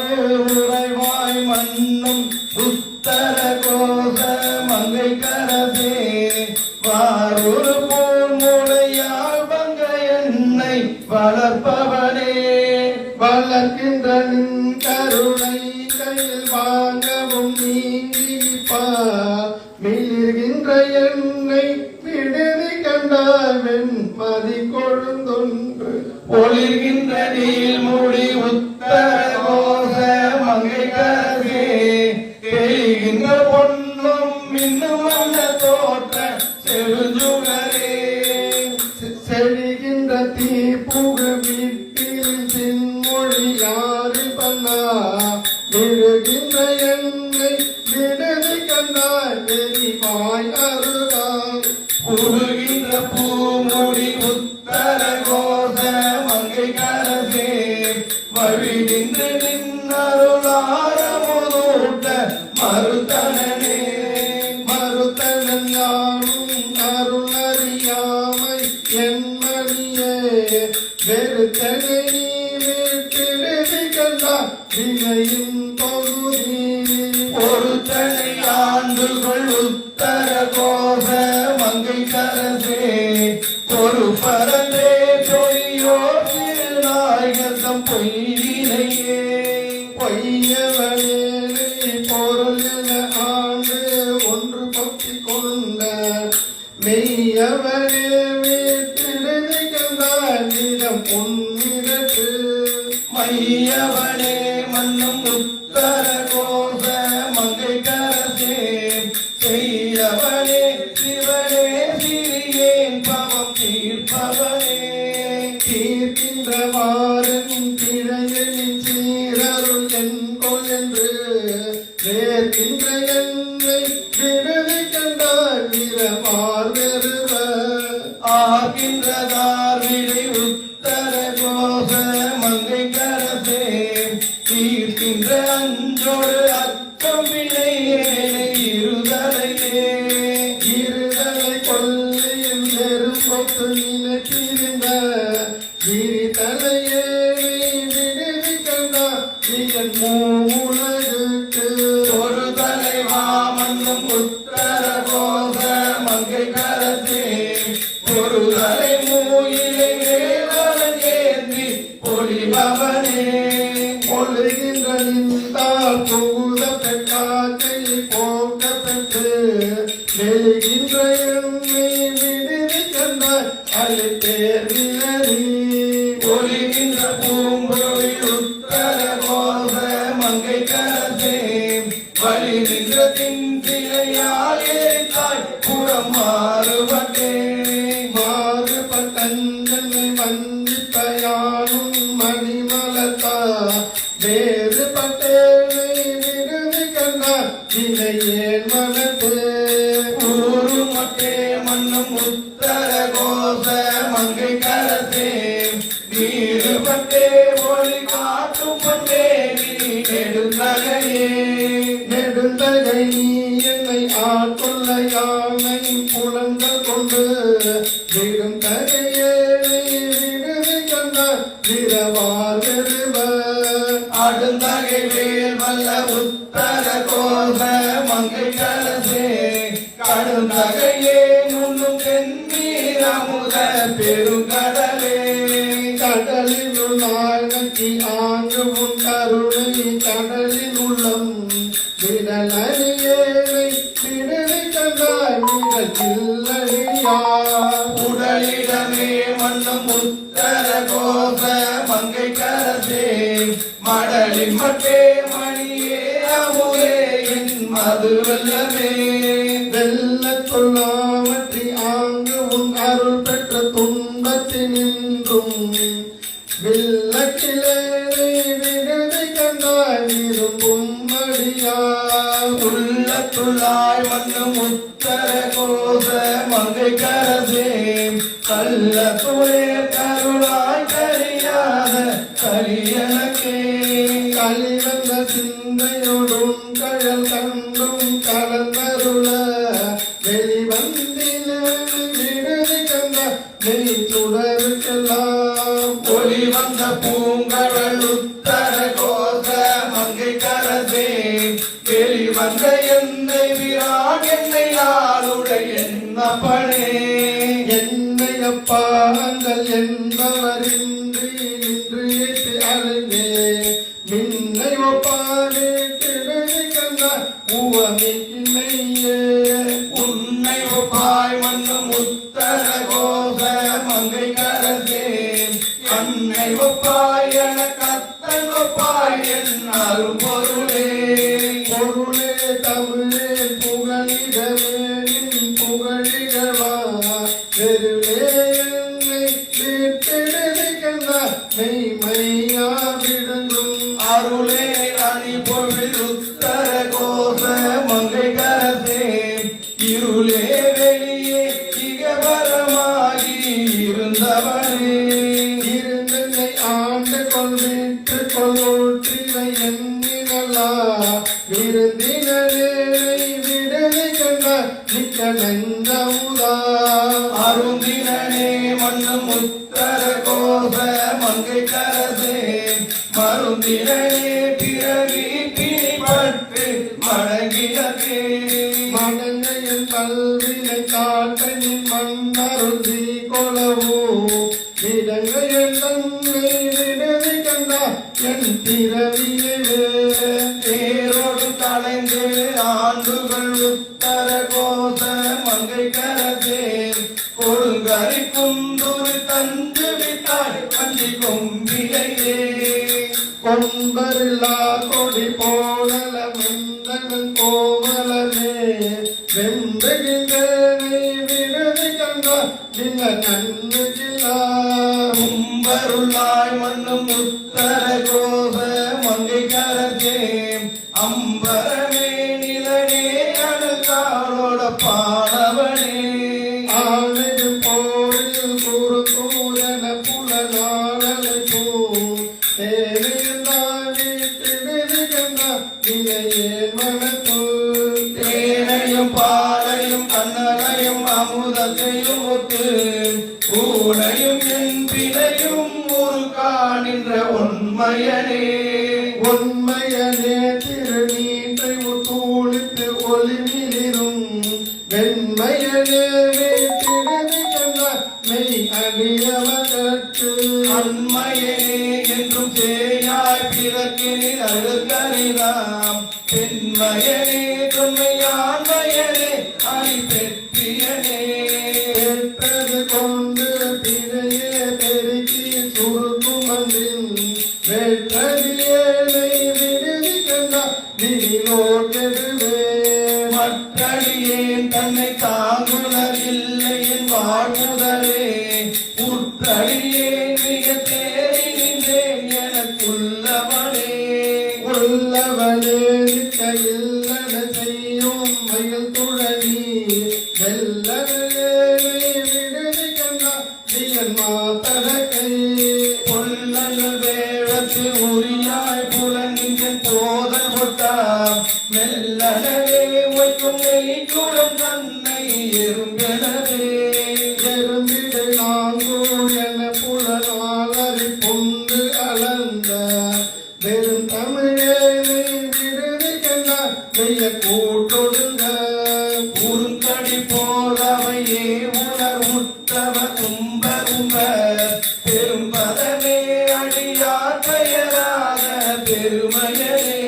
திருவாரூரைவாய் மண்ணும் உத்தர கோச மங்கை கரசே வாரூர் போல் முளையால் பங்க என்னை வளர்ப்பவனே வளர்க்கின்ற நின் கருணை கையில் வாங்கவும் நீங்கிப்பா மிளிர்கின்ற என்னை விடுதி கண்டால் வெண்மதி கொழுந்தொன்று ஒளிர்கின்ற நீள் மூடி உத்தர கோச மங்கை கரசே தெரிகின்ற பொன்னும் இன்னும் அந்த தோற்ற செழுஞ்சுடரே செழிகின்ற தீப்புக வீட்டில் சின்மொழி யாரு பண்ணா விழுகின்ற என்னை விடுதி கண்டாய் வெறிவாய் அருகாய் உருகின்ற பூமுடி உத்தர கோச மங்கை கரசே வழிகின்ற நின்னருளாரமுதூட்ட மறுத்தனே மறுத்தனன் யானும் அருளறியாமை என் மணியே வெறுத்தனை நீ வீட்டிடுதி கண்டா வினையின் தொகுதி பொறுத்தனை ஆண்டுகள் உத்தர கோச மங்கை கரசே ஒரு பரந்தே சொய்யோ திருநாயகம் பொய்யினையே பொய்யவனே பொருள் என ஆண்டு ஒன்று பற்றி கொண்ட மெய்யவனே வீட்டிடுதி கண்டான் நிறம் பொன்னிடத்து மையவனே மண்ணும் உத்தர கோச மங்கை கரசே செய்யவனே சிவனே சிறியேன் பவம் தீர்ப்பவனே தீர்க்கின்றவாறும் கிழையனின் சீரருள் என்கொள் என்று வேர்க்கின்ற என்னை விடுதி கண்டால் வீரமார் வெறுவ ஆகின்றதார் விடை உத்தர கோச மங்கை கரசே தீர்க்கின்ற அஞ்சோடு அக்கம் வினையேனை இருதலையே இருதலை கொல்லியில் நெருங்கொத்து நினைக்கிருந்த கிரிதலையே விடுதி கண்டா இதன் மூலகுக்கு ஒரு தலைவா மன்னும் உத்தர கோச மங்கை கரசே ஒரு தலை மூயிலை வேலன் ஏந்தி பொலிபவனே பொழுகின்ற நின்றால் புகுத பெற்றாக்கை போக்க பெற்று வெளிகின்ற எண்ணை விடுதி கண்டாய் அதை தேர்விலறி ஒளிகின்ற பூம்பொழி உத்தர கோச மங்கை கரசே வழி நின்ற தின்றினையால் ஏற்றாய் புறம் மாறுபட்டே மாறுபட்டஞ்சனை வந்திப்பயானும் மணிமலத்தா வேறுபட்டேனை விடுதி கண்டார் இதையேன் மனத்தே ஊருமட்டே மண்ணும் உத்தர கோச மங்கை கரசே வீறுபட்டே ஒளி காட்டும் பட்டே நீ நெடுந்தகையே நெடுந்தகை நீ என்னை ஆட்கொள்ள யானை புலங்கள் கொண்டு விடும் தகையே நீ விடுதி கண்டார் விரவார் வெறுவ அடுந்தகை வேல் வல்ல உத்தர கோச மங்கை கரசே கடுந்தகையே முன்னும் தென்மீரமுத பெருங்கடலே கடலில் நாழ்நி ஆங்கு உன் கருணை கடலில் உள்ளம் விடலறியேனை விடுதி கண்டாய் விடச்சில்லறியா உடலிடமே மண்ணும் உத்தர கோச மங்கை கரசே மடலின் மட்டே மணியே அமுதே என் மது வெல்லமே வெல்ல கொள்ளாமற்றி ஆங்கு உன் அருள் பெற்ற துன்பத்தினின்றும் வில்லக்கிலேனை விடுதி கண்டாய் விரும்பும் மடியா உள்ளத்துள்ளாய் மண்ணும் உத்தர கோச மங்கை கரசே கள்ள துளே கருளாய் கரியாத கரியனக்கே கலிவந்த சிந்தையோடும் கழல் கண்டும் கலந்தருள வெளிவந்திலே நெய் சுடருக்கெல்லாம் ஒளி வந்த பூங்கடல் உத்தர கோச மங்கை கரசே வெளிவந்த என்னை விரான் என்னை ஆளுடைய என்னப்பனே என்னை அப்பாங்கள் என்பவரின்றி நின்று ஏற்று அழுந்தே மின்னை ஒப்பாவே திரு கண்ட உவமின்மையே உன்னை ஒப்பாய் மண்ணும் உத்தர கோச மங்கை கரசே அன்னை ஒப்பாய் என கத்தன் ஒப்பாய் என் அரும்பொருளே பொருளே தமிழே புகழிடவே நின் புகழிடவா வெறுவே என்னை வீட்டிடுகின்ற மெய்மையா விழுந்தும் அருளே அணி பொழில் உத்தர கோச மங்கை கரசே இருளே வெளியே இகவரமாகி இருந்தவனே இருந்தனை ஆண்டு கொள்விற்று கொள்ளோற்றிவை எண்ணினலா விருந்தினே விடுதி கண்ட நிக்க நஞ்சமுதா அருந்தினே மண்ணும் உத்தர கோச மங்கை கரசே மருந்தினே பிறவி பிணிப்பட்டு மடங்கினே மடங்கையின் கல்வினை காட்டனின் மண்ணருதி கொலவோ இடங்கையின் தன்மை விடுதி கண்ட என் பிறவியே தேரோடு கலைந்து ஆண்டுகள் உத்தர கோச மங்கை கரசே கொடுங்கரி குந்துரு தஞ்சு விட்டாய் கஞ்சி கொம்பிலையே கொம்பரில்லா கொடி போடல வெந்தவன் கோவலமே வெம்புகின்றனை விடுதி கண்ட சின்ன நன்மையிலா கும்பருளாய் மண்ணும் உத்தர கோச மங்கை கரசே அம்பரமே நிலனே அணுக்காளோட பாடவனே ஆனது போரில் குறு தூரன புலனாடலை பூ தேவையில்லாய் வீட்டிடுதி கண்ட வினையே மனத்து தேனையும் பாலையும் கண்ணனையும் அமுதத்தையும் ஒத்து ஊனையும் என் பிணையும் ஒரு காணின்ற உண்மையனே உண்மையனே திருநீற்றை தூளித்து ஒளிமிலிரும் வெண்மையனே வீட்டிடுதி கண்ட மெய் அடியவகற்கு அண்மையனே என்றும் சேயாய் பிறக்கினி அழுகறிதாம் பெண்மையனே தொன்மையாண்மையனே அணி பெற்றியனே பெற்றது கொண்டு பிழையே பெருக்கி சுருக்குமன்றின் வெற்றடியேனை விடுதி கண்ட விதிலோட்டெதுவே மற்றடியேன் தன்னை தாங்குவதில்லை என் வாழ்முதலே உற்றடியேன் மிக தேறி நின்றேன் எனக்குள்ளவனே உள்ளவனே நிற்க இல்லன செய்யும் மயில் துழனி வெல்லவனே விடுதி கண்ட வியன் மாத்தடக்கை பொல்லல் வேழத்து உரியாய் புலனின் போதல் கொட்டாம் மெல்லனவே வைக்கும் நெய்க்குடன் தன்னை எறும்பெனவே எறும்பிடை நாங்கூர் என புலனாளரை பொந்து அளந்த வெறும் தமிழேனை விடுதி கண்ட வெய்ய கூட்டொடுங்க உருங்கடி போலவையே உணர் உற்றவ கும்பர் உம்பர் பெரும்பதமே அடியார் பெயராத பெருமையனே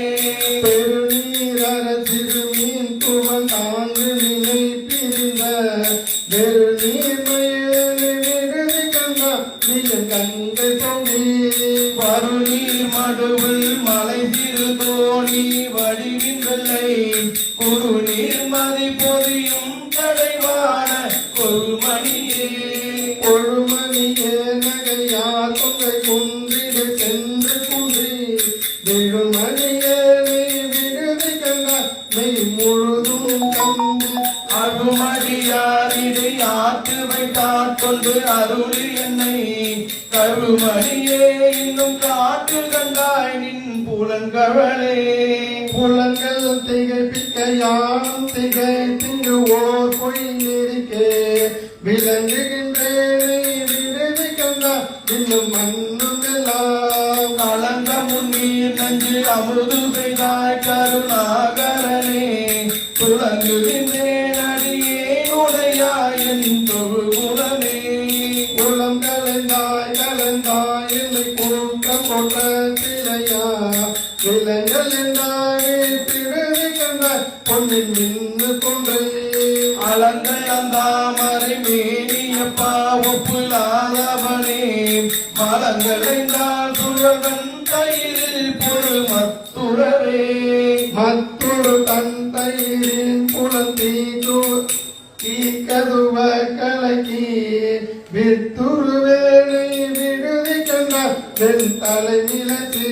பெருநீரர திருமீன் துவன் தாங்கு நினை பிரிந்த வெறுநீர்மையேனை விடுதி கண்ட வியன் கங்கை பொங்கி வருநீர் மடுவில் மலை திரு தோணி வடிவின்றில்லை குறுநீர் மதி பொதியும் கடைவான கொருமணியே கொழுமணியே நகையா தொகை குன்றிடு சென்று குன்றி விழுமணியே விடுதி கண்ட மெய் முழுதும் கண்டு அருமடியாரிடை ஆற்று வைத்தாட்கொண்டு அருளி என்னை கருமணியே இன்னும் காற்று கண்டாய் நின் புலன்கவளே புலங்கள் திகைப்பிக்க யானும் திகை திங்கு ஓர் பொய் நெறிக்கே விளங்குகின்றேன் இன்னும் மண்ணும் எல்லாம் கலந்த முன்னீர் நஞ்சு அமுது செய்தாய் கருணாகரனே துளங்குகின்றேன் அடியே உடையாய் என் தொழுகுணமே குளம் கலைந்தாய் கலந்தாய் இல்லை கூட்டம் போட்ட சிலையா விலைகள் என்றாயே பிறவி கண்டாய் பொன்னின் மின்னு கொன்றை அளந்த அந்தாமரை மேனியப்பா ஒப்புலாதவனே மலங்களைந்தால் சுழவன் கையில் பொரு மத்துறவே மற்றொரு தன் தயிரின் புலந்தீ கதுவ கலக்கி வித்துரு வேலை விடுதி கண்ட வெண் தலை நிலத்து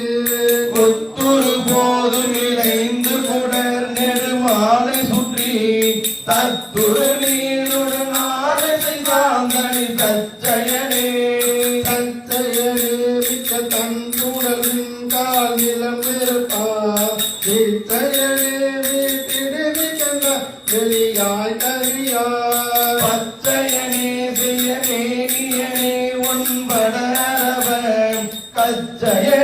கொத்துரு போது இணைந்து குடர் நெடுமாலை சுற்றி தத்துரு நீருடன் ஆடை சாந்தனி தச்சயனே தத்தையரே மிக்க தன் கூடலின் கால் நிலம் இருப்பா இத்தையரே வீட்டிடுதி கண்ட வெளியாய் கரியாய் பச்சையனே செய்யனே நீயனே ஒன்படரவன் கச்சய